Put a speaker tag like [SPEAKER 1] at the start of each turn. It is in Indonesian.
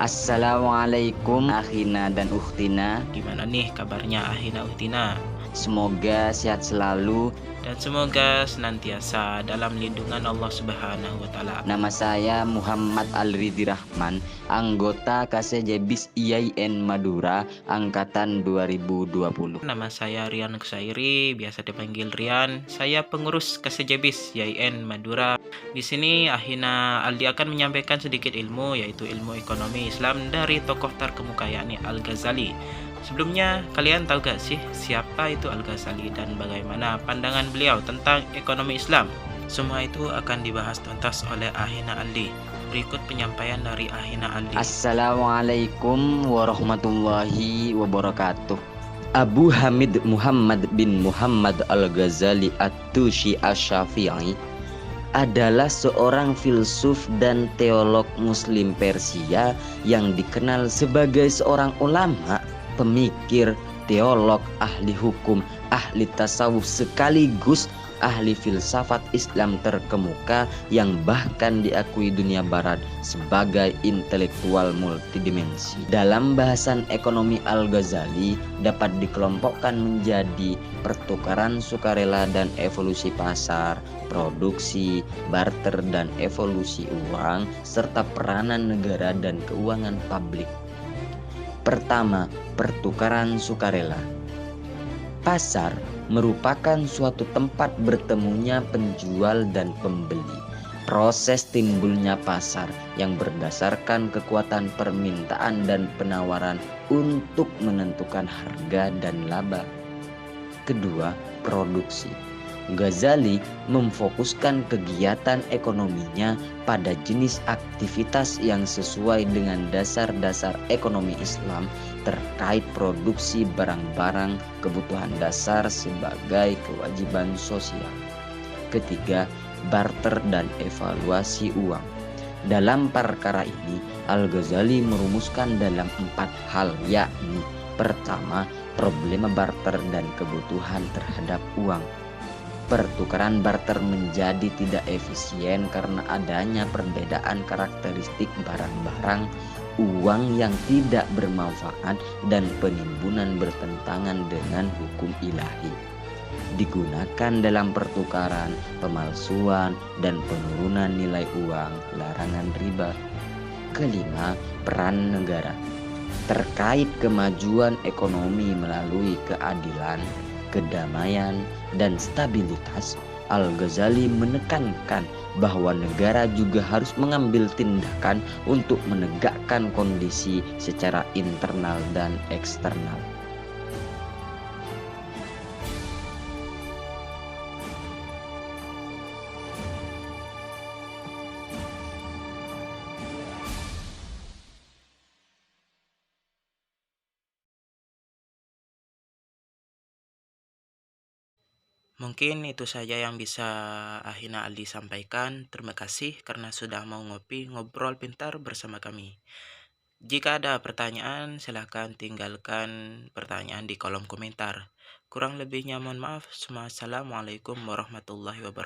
[SPEAKER 1] Assalamualaikum akhina dan ukhtina.
[SPEAKER 2] Gimana nih kabarnya Ahina Uhtina?
[SPEAKER 1] Semoga sehat selalu.
[SPEAKER 2] Dan semoga senantiasa dalam lindungan Allah Subhanahu wa Ta'ala.
[SPEAKER 1] Nama saya Muhammad Alridhi Rahman, anggota KSJBIS IAIN Madura angkatan 2020.
[SPEAKER 2] Nama saya Rian Kusairi, biasa dipanggil Rian. Saya pengurus KSJBIS YIN Madura. Di sini Ahina Aldi akan menyampaikan sedikit ilmu, yaitu ilmu ekonomi Islam dari tokoh terkemuka yakni Al-Ghazali. Sebelumnya, kalian tahu gak sih siapa itu Al-Ghazali dan bagaimana pandangan beliau tentang ekonomi Islam? Semua itu akan dibahas tuntas oleh Ahina Aldi. Berikut penyampaian dari Ahina Aldi.
[SPEAKER 1] Assalamualaikum warahmatullahi wabarakatuh. Abu Hamid Muhammad bin Muhammad Al-Ghazali At-Tusi Asy-Syafi'i adalah seorang filsuf dan teolog Muslim Persia yang dikenal sebagai seorang ulama, pemikir, teolog, ahli hukum, ahli tasawuf sekaligus ahli filsafat Islam terkemuka yang bahkan diakui dunia barat sebagai intelektual multidimensi. Dalam bahasan ekonomi Al-Ghazali dapat dikelompokkan menjadi pertukaran sukarela dan evolusi pasar, produksi, barter dan evolusi uang, serta peranan negara dan keuangan publik. Pertama, pertukaran sukarela. Pasar merupakan suatu tempat bertemunya penjual dan pembeli. Proses timbulnya pasar yang berdasarkan kekuatan permintaan dan penawaran untuk menentukan harga dan laba. Kedua, produksi. Ghazali memfokuskan kegiatan ekonominya pada jenis aktivitas yang sesuai dengan dasar-dasar ekonomi Islam terkait produksi barang-barang kebutuhan dasar sebagai kewajiban sosial. Ketiga, barter dan evaluasi uang. Dalam perkara ini, Al-Ghazali merumuskan dalam 4 hal, yakni pertama, problema barter dan kebutuhan terhadap uang. Pertukaran barter menjadi tidak efisien karena adanya perbedaan karakteristik barang-barang, uang yang tidak bermanfaat, dan penimbunan bertentangan dengan hukum ilahi. Digunakan dalam pertukaran, pemalsuan, dan penurunan nilai uang, larangan riba. Kelima, peran negara terkait kemajuan ekonomi melalui keadilan, kedamaian, dan stabilitas. Al-Ghazali menekankan bahwa negara juga harus mengambil tindakan untuk menegakkan kondisi secara internal dan eksternal.
[SPEAKER 2] Mungkin itu saja yang bisa Ahina Aldi sampaikan. Terima kasih karena sudah mau ngobrol pintar bersama kami. Jika ada pertanyaan, silahkan tinggalkan pertanyaan di kolom komentar. Kurang lebihnya mohon maaf. Assalamualaikum warahmatullahi wabarakatuh.